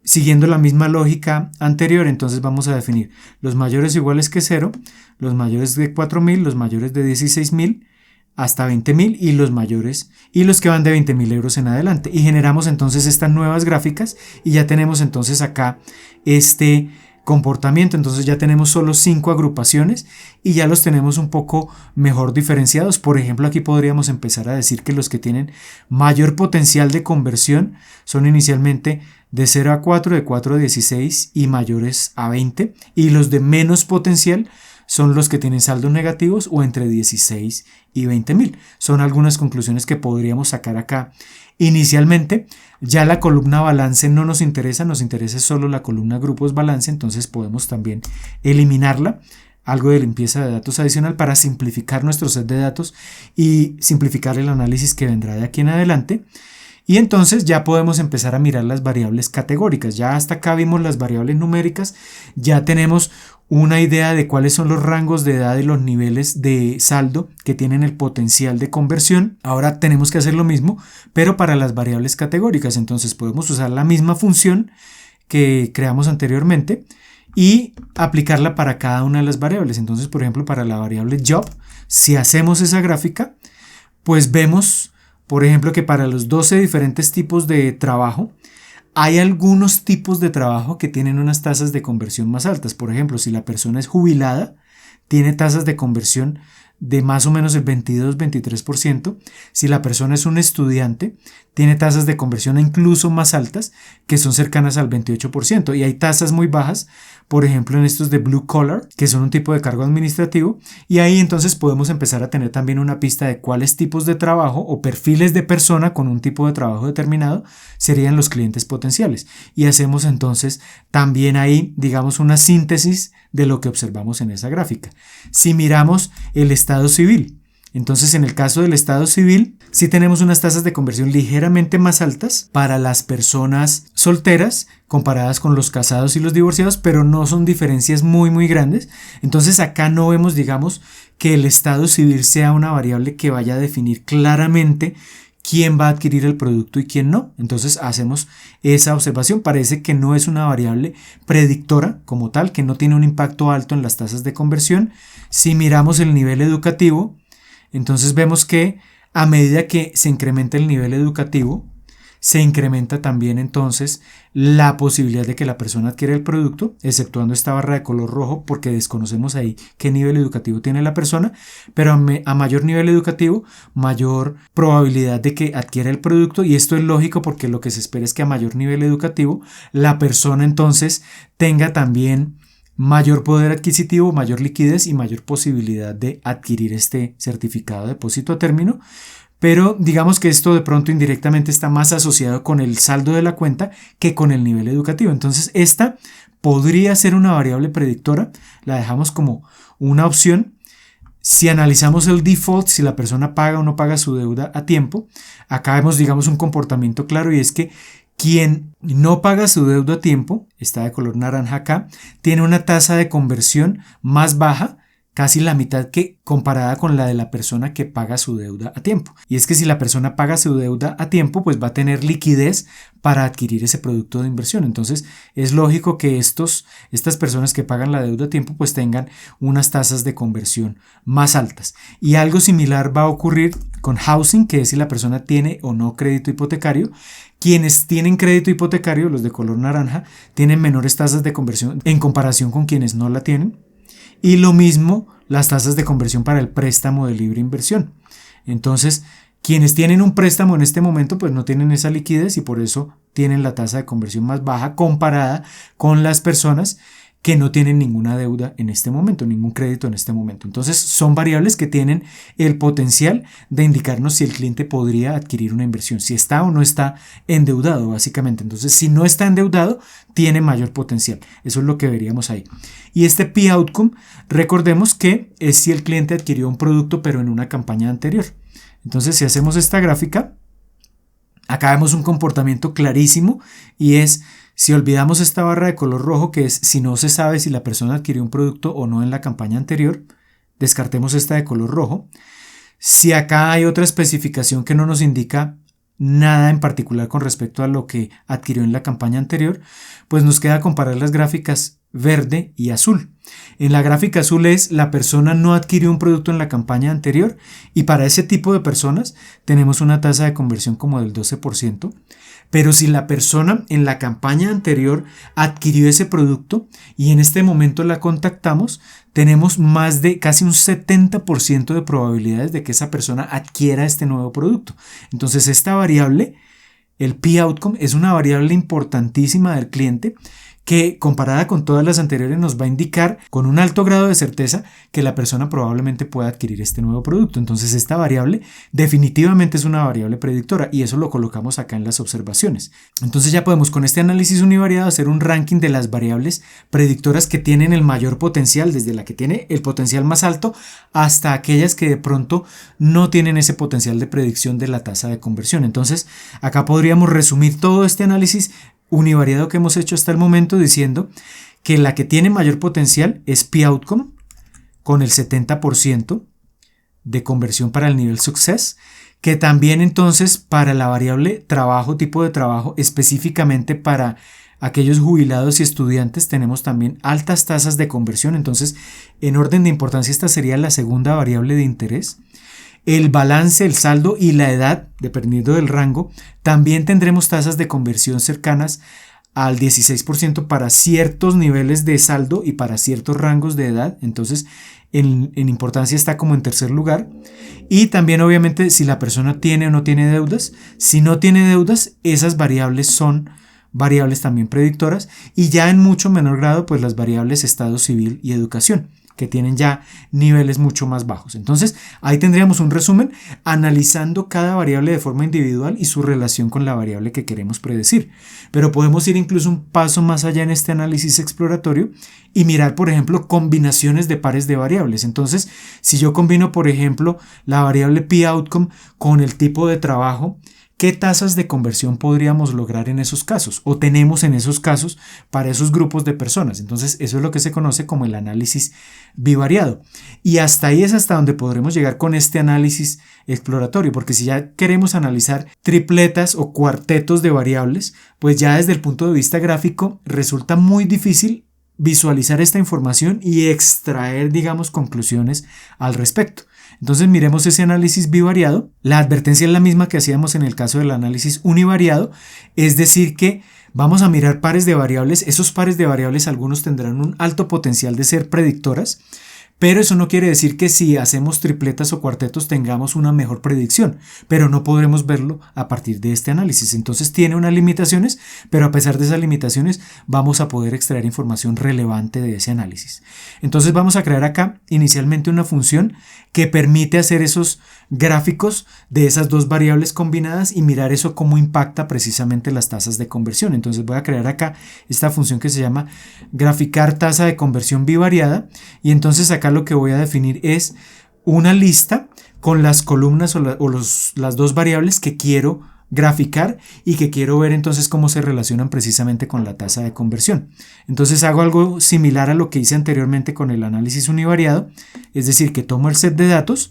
Speaker 1: siguiendo la misma lógica anterior. Entonces vamos a definir los mayores iguales que 0, los mayores de 4.000, los mayores de 16.000 hasta 20.000 y los mayores y los que van de 20.000 euros en adelante y generamos entonces estas nuevas gráficas y ya tenemos entonces acá este comportamiento. Entonces ya tenemos solo 5 agrupaciones y ya los tenemos un poco mejor diferenciados. Por ejemplo, aquí podríamos empezar a decir que los que tienen mayor potencial de conversión son inicialmente de 0 a 4, de 4 a 16 y mayores a 20 y los de menos potencial son los que tienen saldos negativos o entre 16 y 20.000. Son algunas conclusiones que podríamos sacar acá. Inicialmente, ya la columna balance no nos interesa solo la columna grupos balance, entonces podemos también eliminarla. Algo de limpieza de datos adicional para simplificar nuestro set de datos y simplificar el análisis que vendrá de aquí en adelante. Y entonces ya podemos empezar a mirar las variables categóricas. Ya hasta acá vimos las variables numéricas, ya tenemos una idea de cuáles son los rangos de edad y los niveles de saldo que tienen el potencial de conversión. Ahora tenemos que hacer lo mismo, pero para las variables categóricas. Entonces podemos usar la misma función que creamos anteriormente y aplicarla para cada una de las variables. Entonces, por ejemplo, para la variable job, si hacemos esa gráfica, pues vemos, por ejemplo, que para los 12 diferentes tipos de trabajo, hay algunos tipos de trabajo que tienen unas tasas de conversión más altas. Por ejemplo, si la persona es jubilada, tiene tasas de conversión de más o menos el 22-23%. Si la persona es un estudiante, tiene tasas de conversión incluso más altas, que son cercanas al 28%, y hay tasas muy bajas, por ejemplo en estos de blue collar, que son un tipo de cargo administrativo, y ahí entonces podemos empezar a tener también una pista de cuáles tipos de trabajo o perfiles de persona con un tipo de trabajo determinado serían los clientes potenciales, y hacemos entonces también ahí, digamos, una síntesis de lo que observamos en esa gráfica. Si miramos el estado civil, entonces en el caso del estado civil sí tenemos unas tasas de conversión ligeramente más altas para las personas solteras comparadas con los casados y los divorciados, pero no son diferencias muy grandes. Entonces acá no vemos, digamos, que el estado civil sea una variable que vaya a definir claramente quién va a adquirir el producto y quién no. Entonces hacemos esa observación. Parece que no es una variable predictora como tal, que no tiene un impacto alto en las tasas de conversión. Si miramos el nivel educativo, entonces vemos que a medida que se incrementa el nivel educativo, se incrementa también entonces la posibilidad de que la persona adquiera el producto, exceptuando esta barra de color rojo porque desconocemos ahí qué nivel educativo tiene la persona, pero a mayor nivel educativo, mayor probabilidad de que adquiera el producto, y esto es lógico porque lo que se espera es que a mayor nivel educativo la persona entonces tenga también mayor poder adquisitivo, mayor liquidez y mayor posibilidad de adquirir este certificado de depósito a término. Pero digamos que esto de pronto indirectamente está más asociado con el saldo de la cuenta que con el nivel educativo. Entonces esta podría ser una variable predictora, la dejamos como una opción. Si analizamos el default, si la persona paga o no paga su deuda a tiempo, acá vemos, digamos, un comportamiento claro, y es que quien no paga su deuda a tiempo, está de color naranja acá, tiene una tasa de conversión más baja, casi la mitad que comparada con la de la persona que paga su deuda a tiempo. Y es que si la persona paga su deuda a tiempo, pues va a tener liquidez para adquirir ese producto de inversión. Entonces es lógico que estas personas que pagan la deuda a tiempo pues tengan unas tasas de conversión más altas. Y algo similar va a ocurrir con housing, que es si la persona tiene o no crédito hipotecario. Quienes tienen crédito hipotecario, los de color naranja, tienen menores tasas de conversión en comparación con quienes no la tienen. Y lo mismo las tasas de conversión para el préstamo de libre inversión. Entonces, quienes tienen un préstamo en este momento pues no tienen esa liquidez y por eso tienen la tasa de conversión más baja comparada con las personas que no tienen ninguna deuda en este momento, ningún crédito en este momento. Entonces son variables que tienen el potencial de indicarnos si el cliente podría adquirir una inversión, si está o no está endeudado básicamente. Entonces si no está endeudado, tiene mayor potencial. Eso es lo que veríamos ahí. Y este P-Outcome, recordemos que es si el cliente adquirió un producto pero en una campaña anterior. Entonces si hacemos esta gráfica, acá vemos un comportamiento clarísimo y es, si olvidamos esta barra de color rojo, que es si no se sabe si la persona adquirió un producto o no en la campaña anterior, descartemos esta de color rojo. Si acá hay otra especificación que no nos indica nada en particular con respecto a lo que adquirió en la campaña anterior, pues nos queda comparar las gráficas verde y azul. En la gráfica azul es la persona no adquirió un producto en la campaña anterior y para ese tipo de personas tenemos una tasa de conversión como del 12%, pero si la persona en la campaña anterior adquirió ese producto y en este momento la contactamos, tenemos más de casi un 70% de probabilidades de que esa persona adquiera este nuevo producto. Entonces esta variable, el P-Outcome, es una variable importantísima del cliente que comparada con todas las anteriores nos va a indicar con un alto grado de certeza que la persona probablemente pueda adquirir este nuevo producto. Entonces esta variable definitivamente es una variable predictora y eso lo colocamos acá en las observaciones. Entonces ya podemos con este análisis univariado hacer un ranking de las variables predictoras que tienen el mayor potencial, desde la que tiene el potencial más alto hasta aquellas que de pronto no tienen ese potencial de predicción de la tasa de conversión. Entonces acá podríamos resumir todo este análisis univariado que hemos hecho hasta el momento diciendo que la que tiene mayor potencial es P-Outcome con el 70% de conversión para el nivel Success, que también entonces para la variable trabajo, tipo de trabajo, específicamente para aquellos jubilados y estudiantes tenemos también altas tasas de conversión. Entonces en orden de importancia esta sería la segunda variable de interés. El balance, el saldo y la edad, dependiendo del rango, también tendremos tasas de conversión cercanas al 16% para ciertos niveles de saldo y para ciertos rangos de edad. Entonces en importancia está como en tercer lugar. Y también obviamente si la persona tiene o no tiene deudas. Si no tiene deudas, esas variables son variables también predictoras, y ya en mucho menor grado pues las variables estado civil y educación, que tienen ya niveles mucho más bajos. Entonces ahí tendríamos un resumen analizando cada variable de forma individual y su relación con la variable que queremos predecir. Pero podemos ir incluso un paso más allá en este análisis exploratorio y mirar, por ejemplo, combinaciones de pares de variables. Entonces, si yo combino, por ejemplo, la variable P-outcome con el tipo de trabajo, ¿qué tasas de conversión podríamos lograr en esos casos? ¿O tenemos en esos casos para esos grupos de personas? Entonces, eso es lo que se conoce como el análisis bivariado. Y hasta ahí es hasta donde podremos llegar con este análisis exploratorio, porque si ya queremos analizar tripletas o cuartetos de variables, pues ya desde el punto de vista gráfico resulta muy difícil visualizar esta información y extraer, digamos, conclusiones al respecto. Entonces miremos ese análisis bivariado. La advertencia es la misma que hacíamos en el caso del análisis univariado, es decir que vamos a mirar pares de variables. Esos pares de variables, algunos tendrán un alto potencial de ser predictoras, pero eso no quiere decir que si hacemos tripletas o cuartetos tengamos una mejor predicción, pero no podremos verlo a partir de este análisis. Entonces tiene unas limitaciones, pero a pesar de esas limitaciones vamos a poder extraer información relevante de ese análisis. Entonces vamos a crear acá inicialmente una función que permite hacer esos gráficos de esas dos variables combinadas y mirar eso cómo impacta precisamente las tasas de conversión. Entonces voy a crear acá esta función que se llama graficar tasa de conversión bivariada, y entonces acá lo que voy a definir es una lista con las columnas las dos variables que quiero graficar y que quiero ver entonces cómo se relacionan precisamente con la tasa de conversión. Entonces hago algo similar a lo que hice anteriormente con el análisis univariado, es decir, que tomo el set de datos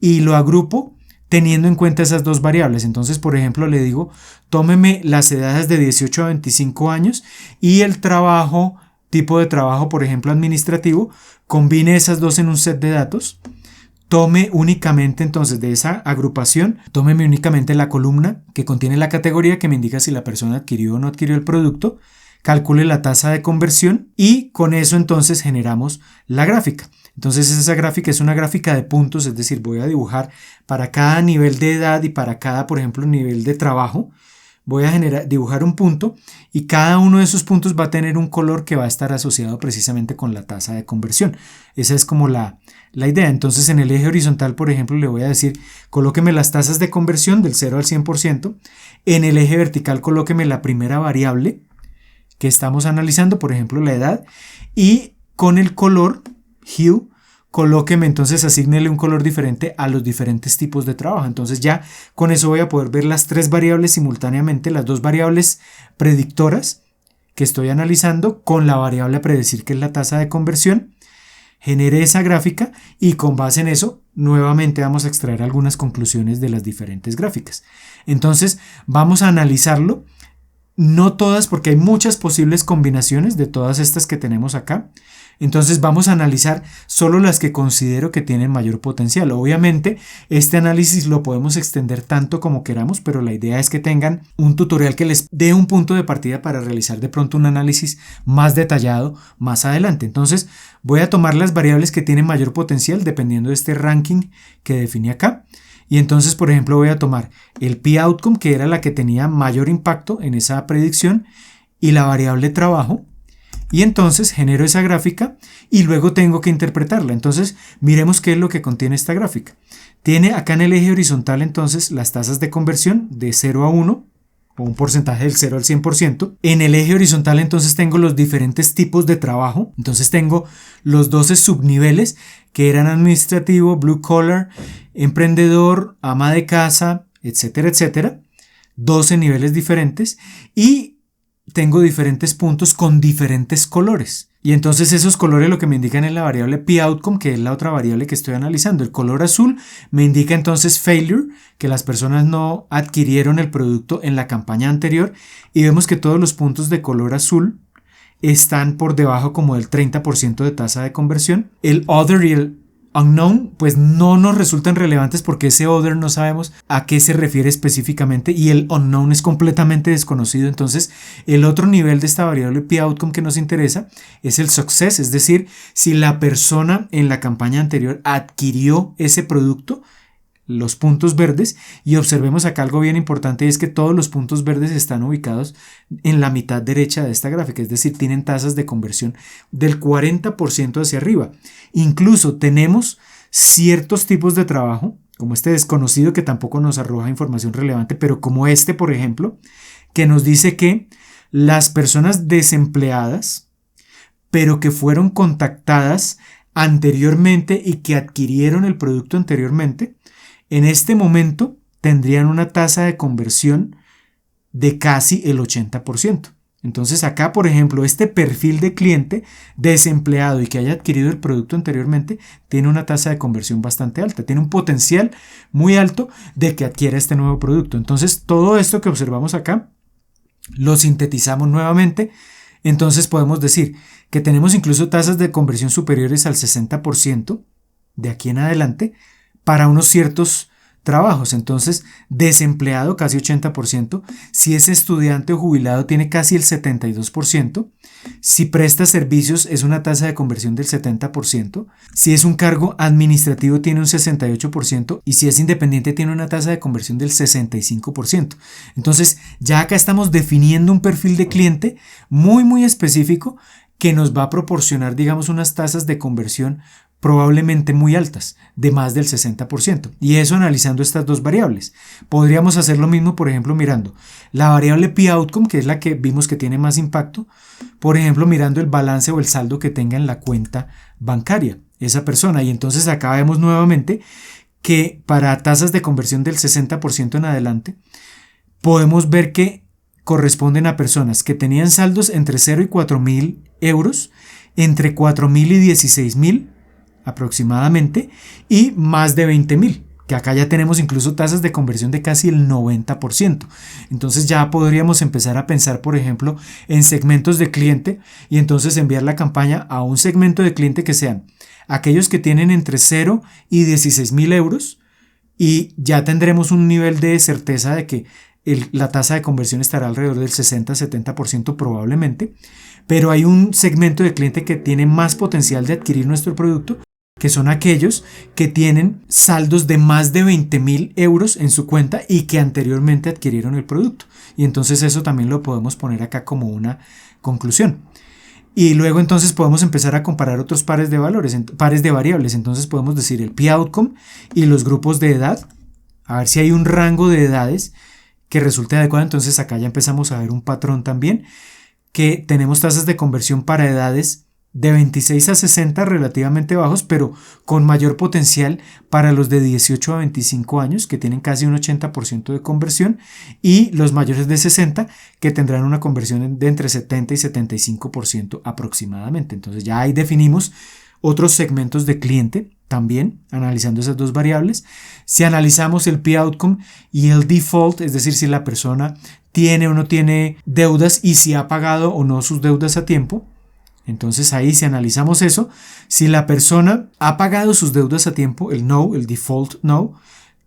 Speaker 1: y lo agrupo teniendo en cuenta esas dos variables. Entonces, por ejemplo, le digo, tómeme las edades de 18 a 25 años y el trabajo, tipo de trabajo, por ejemplo, administrativo, combine esas dos en un set de datos. Tome únicamente entonces de esa agrupación, tómeme únicamente la columna que contiene la categoría que me indica si la persona adquirió o no adquirió el producto, calcule la tasa de conversión y con eso entonces generamos la gráfica. Entonces esa gráfica es una gráfica de puntos, es decir, voy a dibujar para cada nivel de edad y para cada, por ejemplo, nivel de trabajo. Voy a dibujar un punto y cada uno de esos puntos va a tener un color que va a estar asociado precisamente con la tasa de conversión. Esa es como la idea. Entonces en el eje horizontal, por ejemplo, le voy a decir, colóqueme las tasas de conversión del 0 al 100%. En el eje vertical, colóqueme la primera variable que estamos analizando, por ejemplo, la edad. Y con el color, hue, colóqueme entonces, asígnele un color diferente a los diferentes tipos de trabajo. Entonces ya con eso voy a poder ver las tres variables simultáneamente, las dos variables predictoras que estoy analizando con la variable a predecir que es la tasa de conversión. Generé esa gráfica y con base en eso nuevamente vamos a extraer algunas conclusiones de las diferentes gráficas. Entonces vamos a analizarlo, no todas porque hay muchas posibles combinaciones de todas estas que tenemos acá. Entonces vamos a analizar solo las que considero que tienen mayor potencial. Obviamente este análisis lo podemos extender tanto como queramos, pero la idea es que tengan un tutorial que les dé un punto de partida para realizar de pronto un análisis más detallado más adelante. Entonces voy a tomar las variables que tienen mayor potencial dependiendo de este ranking que definí acá. Y entonces, por ejemplo, voy a tomar el P-outcome, que era la que tenía mayor impacto en esa predicción, y la variable trabajo. Y entonces genero esa gráfica y luego tengo que interpretarla. Entonces miremos qué es lo que contiene esta gráfica. Tiene acá en el eje horizontal entonces las tasas de conversión de 0 a 1 o un porcentaje del 0 al 100%. En el eje horizontal entonces tengo los diferentes tipos de trabajo. Entonces tengo los 12 subniveles que eran administrativo, blue collar, emprendedor, ama de casa, etcétera, etcétera. 12 niveles diferentes y tengo diferentes puntos con diferentes colores. Y entonces esos colores lo que me indican es la variable P-outcome, que es la otra variable que estoy analizando. El color azul me indica entonces failure, que las personas no adquirieron el producto en la campaña anterior. Y vemos que todos los puntos de color azul están por debajo como del 30% de tasa de conversión. El other y el unknown pues no nos resultan relevantes porque ese other no sabemos a qué se refiere específicamente y el unknown es completamente desconocido. Entonces el otro nivel de esta variable P outcome que nos interesa es el success, es decir, si la persona en la campaña anterior adquirió ese producto, los puntos verdes, y observemos acá algo bien importante, es que todos los puntos verdes están ubicados en la mitad derecha de esta gráfica, es decir, tienen tasas de conversión del 40% hacia arriba. Incluso tenemos ciertos tipos de trabajo, como este desconocido que tampoco nos arroja información relevante, pero como este, por ejemplo, que nos dice que las personas desempleadas, pero que fueron contactadas anteriormente y que adquirieron el producto anteriormente, en este momento tendrían una tasa de conversión de casi el 80%. Entonces acá, por ejemplo, este perfil de cliente desempleado y que haya adquirido el producto anteriormente tiene una tasa de conversión bastante alta, tiene un potencial muy alto de que adquiera este nuevo producto. Entonces todo esto que observamos acá lo sintetizamos nuevamente. Entonces podemos decir que tenemos incluso tasas de conversión superiores al 60% de aquí en adelante para unos ciertos trabajos. Entonces, desempleado casi 80%, si es estudiante o jubilado tiene casi el 72%, si presta servicios es una tasa de conversión del 70%, si es un cargo administrativo tiene un 68% y si es independiente tiene una tasa de conversión del 65%. Entonces, ya acá estamos definiendo un perfil de cliente muy específico que nos va a proporcionar, digamos, unas tasas de conversión probablemente muy altas, de más del 60%. Y eso analizando estas dos variables. Podríamos hacer lo mismo, por ejemplo, mirando la variable P outcome, que es la que vimos que tiene más impacto, por ejemplo, mirando el balance o el saldo que tenga en la cuenta bancaria esa persona. Y entonces acá vemos nuevamente que para tasas de conversión del 60% en adelante, podemos ver que corresponden a personas que tenían saldos entre 0 y 4.000 euros, entre 4.000 y 16.000 aproximadamente, y más de 20.000, que acá ya tenemos incluso tasas de conversión de casi el 90%. Entonces ya podríamos empezar a pensar, por ejemplo, en segmentos de cliente y entonces enviar la campaña a un segmento de cliente que sean aquellos que tienen entre 0 y 16.000 euros, y ya tendremos un nivel de certeza de que la tasa de conversión estará alrededor del 60-70% probablemente, pero hay un segmento de cliente que tiene más potencial de adquirir nuestro producto, que son aquellos que tienen saldos de más de 20.000 euros en su cuenta y que anteriormente adquirieron el producto. Y entonces eso también lo podemos poner acá como una conclusión. Y luego entonces podemos empezar a comparar otros pares de valores, pares de variables. Entonces podemos decir el P outcome y los grupos de edad, a ver si hay un rango de edades que resulte adecuado. Entonces acá ya empezamos a ver un patrón también, que tenemos tasas de conversión para edades de 26 a 60 relativamente bajos, pero con mayor potencial para los de 18 a 25 años, que tienen casi un 80% de conversión, y los mayores de 60, que tendrán una conversión de entre 70 y 75% aproximadamente. Entonces ya ahí definimos otros segmentos de cliente también, analizando esas dos variables. Si analizamos el P outcome y el default, es decir, si la persona tiene o no tiene deudas y si ha pagado o no sus deudas a tiempo, entonces ahí si analizamos eso, si la persona ha pagado sus deudas a tiempo, el no, el default no,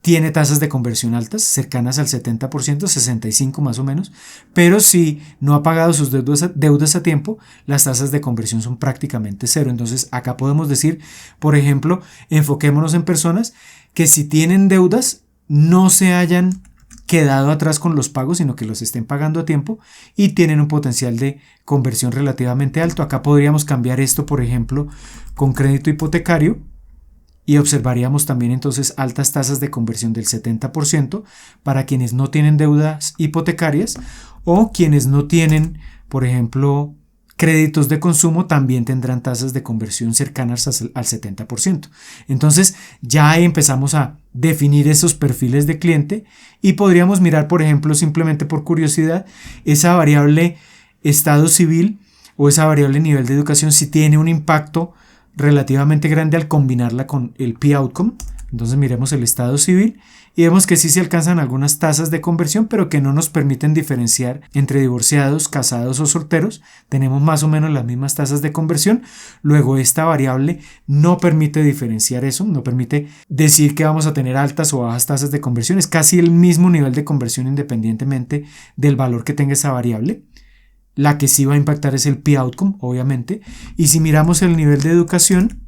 Speaker 1: tiene tasas de conversión altas, cercanas al 70%, 65% más o menos, pero si no ha pagado sus deudas a tiempo, las tasas de conversión son prácticamente cero. Entonces acá podemos decir, por ejemplo, enfoquémonos en personas que si tienen deudas no se hayan quedado atrás con los pagos, sino que los estén pagando a tiempo y tienen un potencial de conversión relativamente alto. Acá podríamos cambiar esto, por ejemplo, con crédito hipotecario y observaríamos también entonces altas tasas de conversión del 70% para quienes no tienen deudas hipotecarias o quienes no tienen, por ejemplo, créditos de consumo, también tendrán tasas de conversión cercanas al 70%. Entonces ya ahí empezamos a definir esos perfiles de cliente y podríamos mirar, por ejemplo, simplemente por curiosidad, esa variable estado civil o esa variable nivel de educación, si tiene un impacto relativamente grande al combinarla con el P outcome. Entonces miremos el estado civil y vemos que sí se alcanzan algunas tasas de conversión, pero que no nos permiten diferenciar entre divorciados, casados o solteros. Tenemos más o menos las mismas tasas de conversión. Luego esta variable no permite diferenciar eso, no permite decir que vamos a tener altas o bajas tasas de conversión. Es casi el mismo nivel de conversión independientemente del valor que tenga esa variable. La que sí va a impactar es el P-outcome, obviamente. Y si miramos el nivel de educación,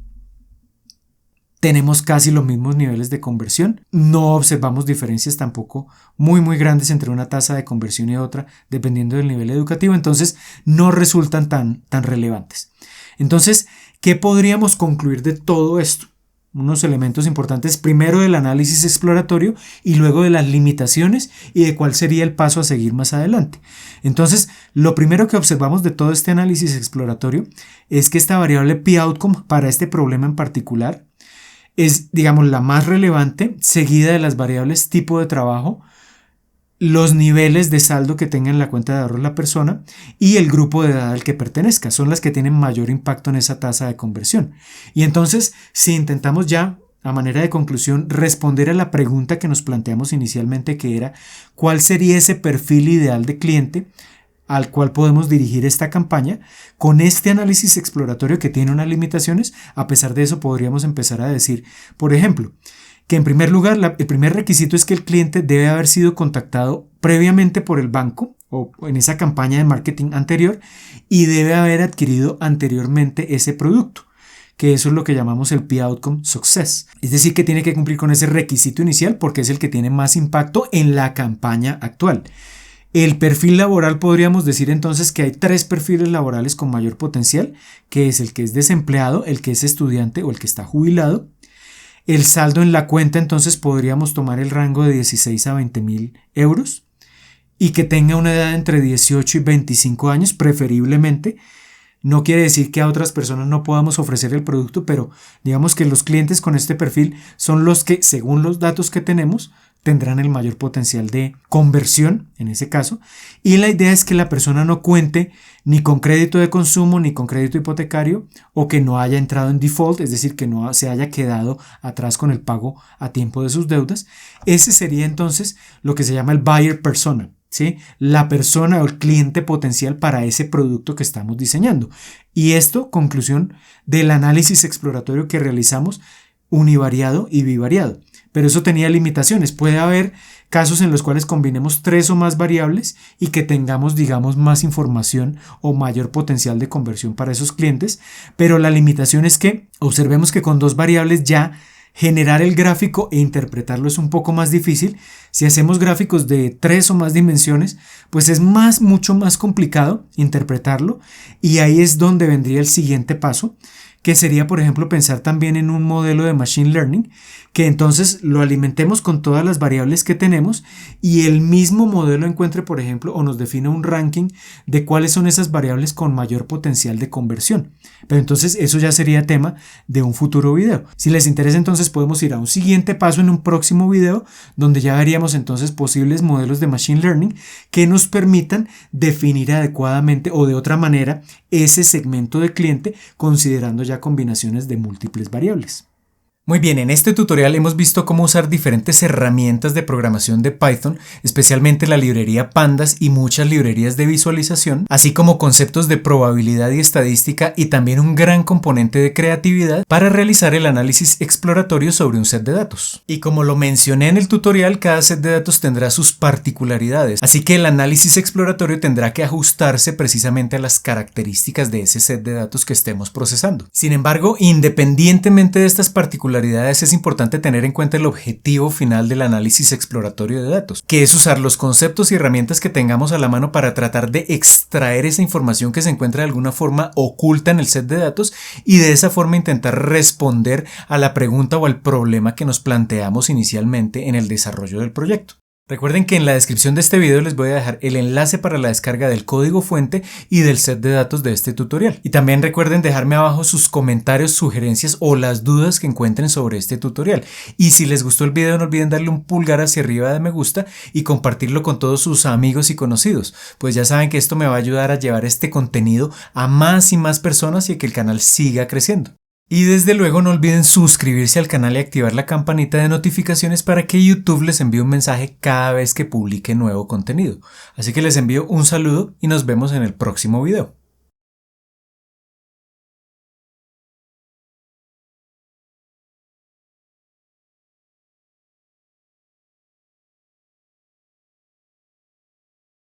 Speaker 1: tenemos casi los mismos niveles de conversión. No observamos diferencias tampoco muy grandes entre una tasa de conversión y otra, dependiendo del nivel educativo. Entonces, no resultan tan relevantes. Entonces, ¿qué podríamos concluir de todo esto? Unos elementos importantes, primero del análisis exploratorio y luego de las limitaciones y de cuál sería el paso a seguir más adelante. Entonces, lo primero que observamos de todo este análisis exploratorio es que esta variable P-outcome para este problema en particular es, digamos, la más relevante, seguida de las variables tipo de trabajo, los niveles de saldo que tenga en la cuenta de ahorros la persona y el grupo de edad al que pertenezca. Son las que tienen mayor impacto en esa tasa de conversión. Y entonces, si intentamos ya, a manera de conclusión, responder a la pregunta que nos planteamos inicialmente, que era ¿cuál sería ese perfil ideal de cliente al cual podemos dirigir esta campaña? Con este análisis exploratorio que tiene unas limitaciones, a pesar de eso podríamos empezar a decir, por ejemplo, que en primer lugar, el primer requisito es que el cliente debe haber sido contactado previamente por el banco o en esa campaña de marketing anterior y debe haber adquirido anteriormente ese producto, que eso es lo que llamamos el P-outcome success. Es decir, que tiene que cumplir con ese requisito inicial porque es el que tiene más impacto en la campaña actual. El perfil laboral, podríamos decir entonces que hay 3 perfiles laborales con mayor potencial, que es el que es desempleado, el que es estudiante o el que está jubilado. El saldo en la cuenta, entonces podríamos tomar el rango de 16 a 20.000 euros y que tenga una edad entre 18 y 25 años, preferiblemente. No quiere decir que a otras personas no podamos ofrecer el producto, pero digamos que los clientes con este perfil son los que, según los datos que tenemos, tendrán el mayor potencial de conversión en ese caso. Y la idea es que la persona no cuente ni con crédito de consumo ni con crédito hipotecario o que no haya entrado en default, es decir, que no se haya quedado atrás con el pago a tiempo de sus deudas. Ese sería entonces lo que se llama el buyer persona, ¿sí? La persona o el cliente potencial para ese producto que estamos diseñando. Y esto, conclusión del análisis exploratorio que realizamos, univariado y bivariado. Pero eso tenía limitaciones. Puede haber casos en los cuales combinemos 3 o más variables y que tengamos, digamos, más información o mayor potencial de conversión para esos clientes. Pero la limitación es que observemos que con 2 variables ya generar el gráfico e interpretarlo es un poco más difícil. Si hacemos gráficos de 3 o más dimensiones, pues es mucho más complicado interpretarlo, y ahí es donde vendría el siguiente paso, que sería, por ejemplo, pensar también en un modelo de Machine Learning, que entonces lo alimentemos con todas las variables que tenemos y el mismo modelo encuentre, por ejemplo, o nos defina un ranking de cuáles son esas variables con mayor potencial de conversión. Pero entonces eso ya sería tema de un futuro video. Si les interesa, entonces podemos ir a un siguiente paso en un próximo video, donde ya veríamos entonces posibles modelos de Machine Learning que nos permitan definir adecuadamente o de otra manera ese segmento de cliente, considerando ya combinaciones de múltiples variables. Muy bien, en este tutorial hemos visto cómo usar diferentes herramientas de programación de Python, especialmente la librería Pandas y muchas librerías de visualización, así como conceptos de probabilidad y estadística y también un gran componente de creatividad para realizar el análisis exploratorio sobre un set de datos. Y como lo mencioné en el tutorial, cada set de datos tendrá sus particularidades, así que el análisis exploratorio tendrá que ajustarse precisamente a las características de ese set de datos que estemos procesando. Sin embargo, independientemente de estas particularidades, es importante tener en cuenta el objetivo final del análisis exploratorio de datos, que es usar los conceptos y herramientas que tengamos a la mano para tratar de extraer esa información que se encuentra de alguna forma oculta en el set de datos y de esa forma intentar responder a la pregunta o al problema que nos planteamos inicialmente en el desarrollo del proyecto. Recuerden que en la descripción de este video les voy a dejar el enlace para la descarga del código fuente y del set de datos de este tutorial. Y también recuerden dejarme abajo sus comentarios, sugerencias o las dudas que encuentren sobre este tutorial. Y si les gustó el video, no olviden darle un pulgar hacia arriba de me gusta y compartirlo con todos sus amigos y conocidos, pues ya saben que esto me va a ayudar a llevar este contenido a más y más personas y a que el canal siga creciendo. Y desde luego no olviden suscribirse al canal y activar la campanita de notificaciones para que YouTube les envíe un mensaje cada vez que publique nuevo contenido. Así que les envío un saludo y nos vemos en el próximo video.